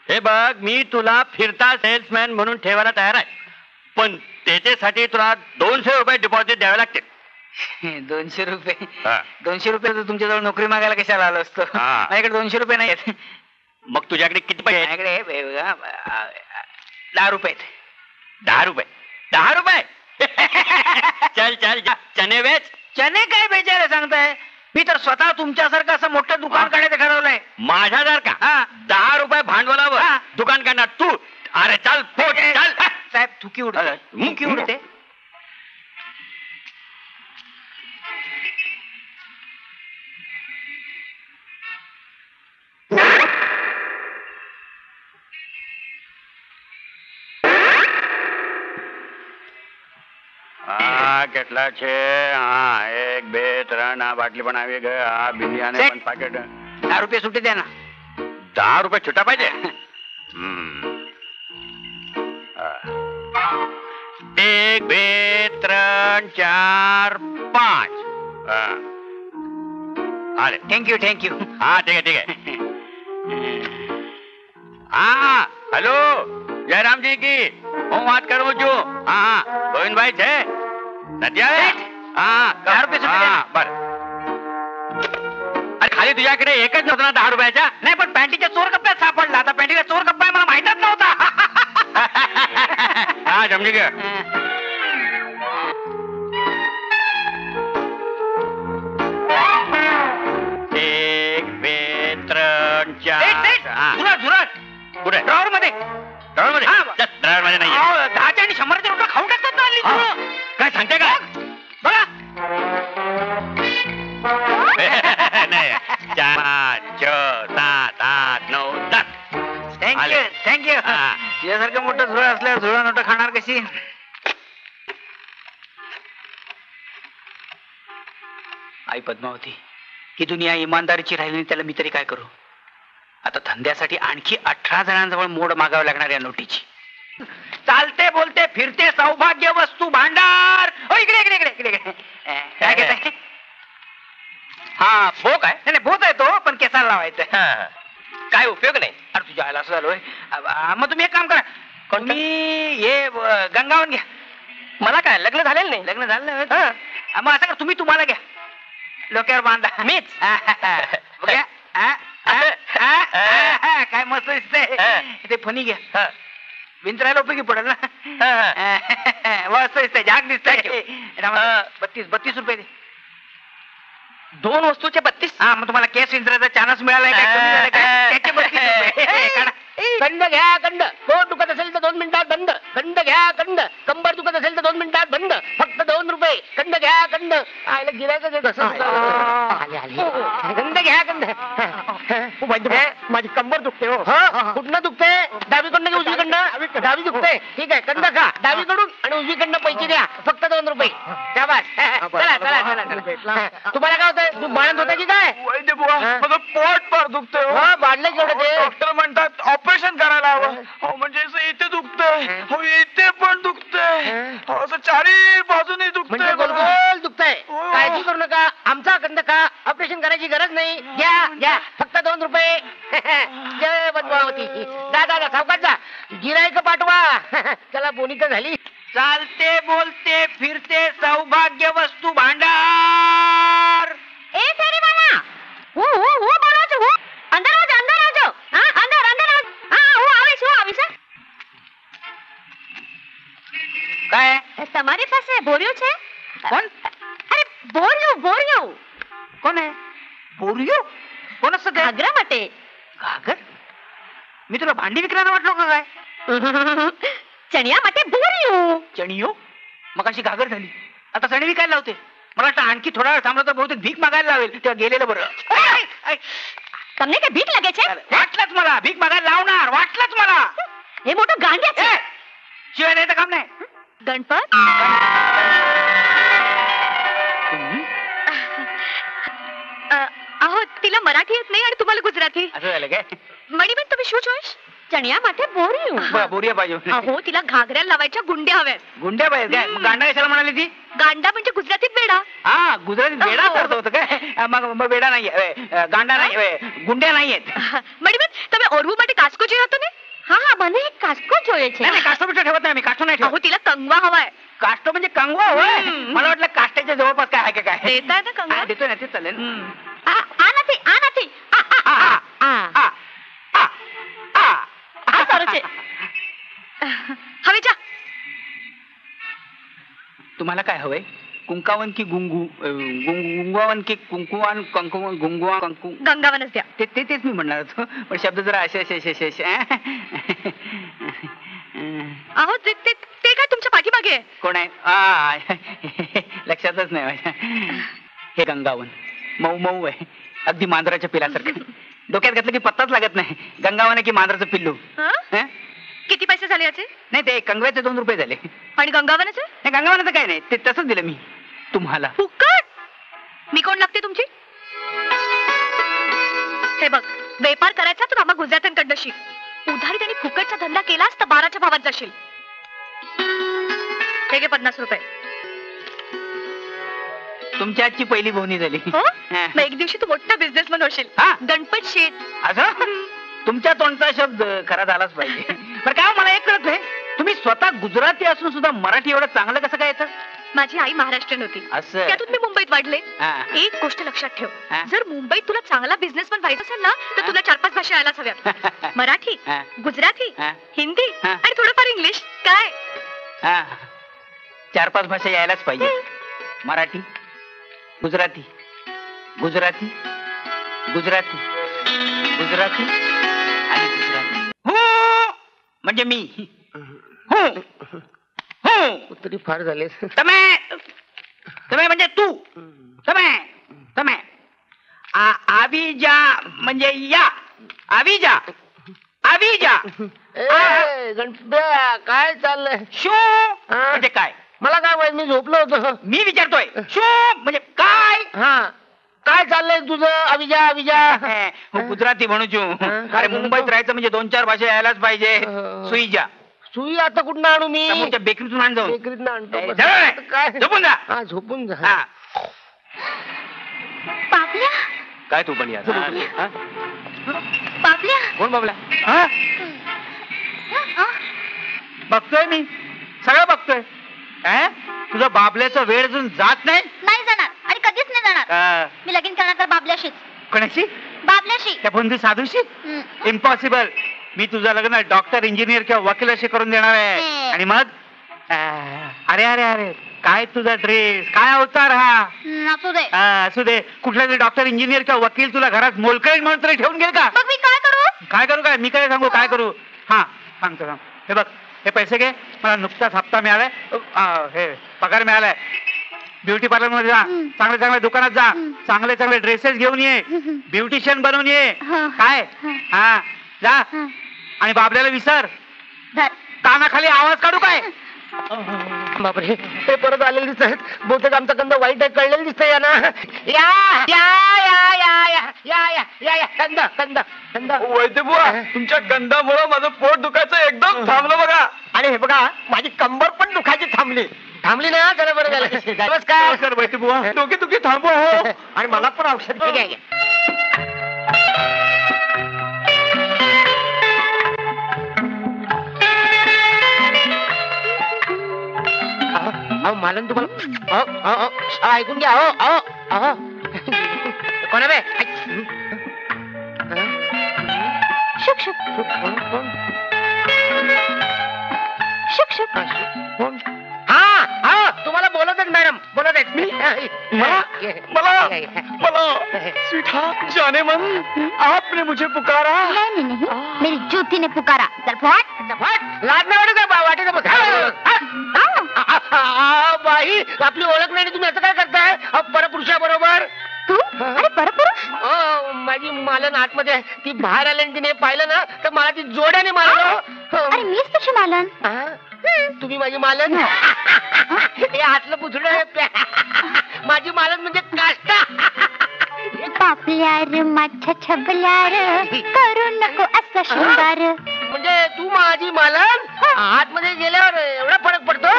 हे बघ, मी तुला फिरता सेल्समॅन म्हणून ठेवायला तयार आहे, पण त्याच्यासाठी तुला 200 रुपये डिपॉझिट द्यावे लागतील. 200 रुपये? हा. 200 रुपये तर तुमच्याजवळ नोकरी मागायला कशाला आलो असतो? हा. माझ्याकडे 200 रुपये नाही आहेत. मग तुझ्याकडे किती पैसे आहेत? माझ्याकडे 10 रुपये आहेत. 10 रुपये? 10 रुपये? चल चल जा, चणे वेच. चने काय बेचारे सांगताय? मी तर स्वतः तुमच्यासारखं असं मोठं दुकान काढायचं ठरवलंय. माझ्यासारखा हा. 10 रुपये भांडवलावर हा. दुकान करणार तू? अरे चल पोट चल. साहेब थुकी उडते. थुकी उडते. હા કેટલા છે? હા 1 2 3 આ બાટલી પણ આવી ગઈ. આ બિલિયાને સેટ. પણ પાકેટ. 10 रुपये सुट्टे द्या ना. 10 रुपये छुट्टा पाहिजे? 1 2 3 4 5. आले. Thank you thank you. हाँ ठीक है ठीक है. हाँ हेलो जयराम जी की હું વાત કરું છું. હા ગોવિંદભાઈ છે? નથી આવે? હા 10 रुपये सुट्टे द्या. बर. अरे खाली तुझ्याकडे एकच नव्हतं ना 10 रुपयाच्या? नाही पण पॅन्टीच्या चोर कप्प्यात सापडला. आता पॅन्टीला चोर कप्पा आहे मला माहितच नव्हता. हा समजी गया. एक बे त्रण चार. हा. झुरट कुठे? ड्रॉवर मध्ये. ड्रॉवर मध्ये? हा. जा, ड्रॉवर मध्ये नाहीये. 10च्या आणि 100च्या रुपये खाऊन टाकतात ना हल्ली हा. झुरळ. काय सांगते का? बघा. नाही 4 6 7 8 9 10. थँक्यू आले. थँक्यू. हा. तुझ्यासारखं मोठं झुरळ असल्यावर झुरळ नोट खाणार कशी? आई पद्मावती, ही दुनिया इमानदारीची राहिली नाही, त्याला मी तरी काय करू? आता धंद्यासाठी आणखी 18 जणांजवळ मोड मागावं लागणार या नोटीची. चालते बोलते फिरते सौभाग्य वस्तू भांडार. ओ इकडे इकडे इकडे इकडे इकडे. काय घेताय? हा भोक आहे. नाही भूत आहे तो, पण केसाला लावायचं. काय उपयोग नाही. अरे तुझ्या आला असं झालोय. मग तुम्ही एक काम करा, तुम्ही हे गंगावन घ्या. मला काय लग्न झालेलं नाही. लग्न झालं नाही? मग असं करा, तुम्ही तुम्हाला घ्या, डोक्यावर बांधा. मीच? बघा. काय मस्त दिसतंय. ते फणी घ्या, विंचरायला उपयोगी पडेल ना. मस्त दिसतंय, झाक दिसतंय. 32 रुपये दे. 2 वस्तूचे 32? हा मग तुम्हाला केस विंचरायचा चान्स मिळालाय काय? कमी झालं काय? त्याचे 32 रुपये. काढा. कंड घ्या कंड. पोट दुखत असेल तर 2 मिनिटात बंद. कंड घ्या कंड. कंबर दुखत असेल तर 2 मिनिटात बंद. फक्त 2 रुपये. कंड घ्या कंड. आयला गिरायचं ते कसं आले आले. कंड घ्या कंड. माझी कंबर दुखते हो. कुठनं दुखते? डावीकडनं की उजवीकडनं? डावी दुखते. ठीक आहे कंड खा डावीकडून आणि उजवीकडनं पैसे द्या. फक्त 2 रुपये. शाबास. चला चला चला चला. तुम्हाला काय होतंय? तू बाळंत होता की काय? वैद्य बुवा माझं पोट फार दुखतंय हो. हो बाडलं केवढं ते? डॉक्टर म्हणतात ऑपरेशन करायला हवं. हो म्हणजे असं इथे दुखतंय, हो इथे पण दुखतंय, हो असं चारी बाजूने म्हणजे दुखतंय. गोलगोल दुखतंय. हो. काळजी करू नका. आमचा कंद का ऑपरेशन करायची गरज नाही. घ्या घ्या फक्त 2 रुपये. जय पद्मावती. जा जा जा सावकाश जा. गिरायक पाठवा. चला बोनी तर झाली. चालते बोलते फिरते सौभाग्य वस्तू भांडार. ए तेरी वाला હું બોલો છું હું અંદર આવજો હા અંદર અંદર હા હું આવીશ काय તમારી પાસે બોર્યું છે? कोण? અરે બોર્યું कोण आहे? बोरियो? कोण असतं ते? घागरा માટે घागर? मी तुला भांडी विकरायला वाटलो का काय? ચણિયા માટે બોર્યું. चणियो? मग अशी घागर झाली, आता चणी विकायला लावते. मला वाटतं आणखी थोडा वेळ थांबलं तर बहुतेक भीक मागायला लावेल. तेव्हा गेलेलं बरं. તમને કે ભીખ લાગે છે? वाटलंच मला भीक मागायला लावणार, वाटलंच मला. हे मोठं गांड्या છે. शिवाय नाही तर काम नाही. गणपत अहो तिला मराठी येत नाही आणि तुम्हाला गुजराती. असं झालं काय? मणिबेन तुम्ही શું જોઈશ? ચણિયા માટે બોર્યું. बोरिया पाहिजे. अहो तिला घागऱ्याला लावायच्या गुंड्या हव्यात. गुंड्या पाहिजे काय? मग गांडा कशाला म्हणाली ती? गांडा म्हणजे गुजरातीत वेडा. हा गुजरातीत वेडा करत होतं काय? मग वेडा नाही, गांडा नाही, गुंड्या नाहीयेत. મણિબેન તમે ઓરવું માટે કાસ્કો જોયો હતો ને? હા મને એક કાસ્કો જોઈએ છે. नाही काष्टो बिष्टो ठेवत नाही मी काष्टो नाही अहो ठेवत. तिला कंगवा हवाय. काष्टो म्हणजे कंगवा होय. मला वाटलं काष्टाच्या जवळपास काय आहे का काय. देताय ना कंगवा? हा, देतोय ना ते चालेल. आ નથી આ નથી આ સારું છે. હવે જા. तुम्हाला काय हवंय कुंकावन की गुंगवावन की कुंकुवान कंकुवान गुंगवा कंकु गंगावनच द्या. तेच मी म्हणणार होतो पण शब्द जरा असे असे अहो ते ते ते काय तुमच्या पाठीमागे आहे. कोण आहे लक्षातच नाही माझ्या. हे गंगावन मऊ मऊ आहे अगदी मांजराच्या पिलासारखं. डोक्यात घातलं की पत्ताच लागत नाही. गंगावन आहे की मांजराचं पिल्लू. हं? हं? किती पैसे झाले याचे? नाही ते कंगव्याचे 2 रुपये झाले. आणि गंगावनचे? नाही गंगावनाचं काय नाही ते तसंच दिलं मी तुम्हाला. फुकट. मी कोण लागते तुमची? हे बघ व्यापार करायचा तर आम्हा गुजरात्यांकडनं शिक. उधारी त्यांनी फुकटचा धंदा केलास तर 12च्या भावात जाशील. हे घे 50 रुपये. तुमच्या आजची पहिली बोवणी झाली. हो? हं. मग एक दिवशी तू मोठा बिझनेसमन होशील. हा? गणपत शेठ. असं तुमच्या तोंडचा शब्द खरा झालाच पाहिजे. पण काय मला एक कळत नाही तुम्ही स्वतः गुजराती असून सुद्धा मराठी एवढं चांगलं कसं काय येतं? माझी आई महाराष्ट्रीयन होती. असं त्यातून मी मुंबईत वाढले. हा. एक गोष्ट लक्षात ठेव. हा. जर मुंबईत तुला चांगला बिझनेसमन व्हायचं असेल ना तर हा. तुला 4-5 भाषा यायलाच हव्यात. मराठी, हा. गुजराती, हा. हिंदी हा. आणि थोडंफार इंग्लिश. काय? हा 4-5 भाषा यायलाच पाहिजे. मराठी गुजराती गुजराती गुजराती गुजराती आणि गुजराती. हो म्हणजे मी हो हो तरी फार झाले. तमे तमे म्हणजे तू तमे तमे आविजा म्हणजे या आविजा आविजा. गणप्या काय चाललंय? शू म्हणजे काय? मला काय माहित मी झोपलो होतो. मी विचारतोय शू म्हणजे काय? हा काय चाललंय तुझं? अविजा अविजा हो, गुजराती म्हणू चू. काय अरे म्हणू मुंबईत तू? राहायचं म्हणजे 2-4 भाषा यायलाच पाहिजे. सुईजा सुई आता कुठं आणू मी? समोरच्या बेकरीतून आण जाऊन. बेकरीत आणतो. ए, जवळ आहे. काय झोपून जा. हा झोपून जा. हा. पापल्या काय तू पण यार पापल्या. कोण बाबला? हा? बघतोय मी सगळं बघतोय. काय तुझं बाबल्याचा वेळ अजून जात नाही? नाही जाणार आणि कधीच नाही जाणार. मी लगीन करणार तर बाबल्याशीच. कोणाशी? बाबल्याशी. त्या बंधू साधूशी? इम्पॉसिबल. मी तुझं लग्न डॉक्टर इंजिनियर किंवा वकिलाशी करून देणार आहे. आणि मग अरे अरे अरे काय तुझा ड्रेस काय अवतार हा? असू दे. असू दे. कुठला तरी डॉक्टर इंजिनियर किंवा वकील तुला घरात मोलकरीण म्हणून तरी ठेवून गेल का? मग मी काय करू? काय करू काय? मी काय सांगू काय करू? हा सांगतो सांग. हे बघ हे पैसे घे. मला नुकताच हप्ता मिळालाय. हे पगार मिळालाय. ब्युटी पार्लर मध्ये जा. चांगल्या चांगल्या दुकानात जा. चांगले चांगले ड्रेसेस घेऊन ये. ब्युटिशियन बनवून ये. काय हा जा. आणि बाबल्याला विसर. कानाखाली आवाज काढू काय? बापरे ते परत आलेले दिसत आहेत. बहुतेक आमचा कंद वाईट आहे कळलेलं दिसतंय या ना. या या या या या या या या या कंद कंद कंद. वैद्य बुवा तुमच्या गंधामुळे माझं पोट दुखायचं एकदम थांबलं बघा. आणि हे बघा माझी कंबर पण दुखायची थांबली. थांबली ना जरा बरं झालं. नमस्कार सर वैद्य बुवा डोके दुखी थांबव हो. आणि मला पण औषध घ्या घ्या. अहो मालन तुम्हाला ऐकून घ्या. अहो अहो अहो कोणा बे? शुक शुक शुक शुक. हा हा तुम्हाला बोलत आहेत मॅडम बोलत आहेत. मला मला मला स्वीटहार्ट जाने मन आपने मुझे पुकारा. नहीं नहीं मेरी जूती ने पुकारा. चल फट. लाज नाही वाटत का? वाटेल बाई आपली ओळख नाही तुम्ही असं काय करताय परपुरुषाबरोबर? तू अरे परपुरुष. माझी मालन आतमध्ये आहे. ती बाहेर आली आणि तिने पाहिलं ना तर मला ती जोड्याने मारलं. अरे मीच तुझी मालन. तुम्ही माझी मालन? हे आतलं पुसडं माझी मालन म्हणजे काष्टा. पापल्या रे माझ्या छबल्या रे करू नको असा शृंगार. म्हणजे तू माझी मालन? आतमध्ये गेल्यावर एवढा फरक पडतो?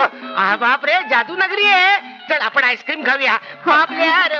बाप रे जादू नगरी आहे. चल आपण आईस्क्रीम खाऊया. पापल्या रे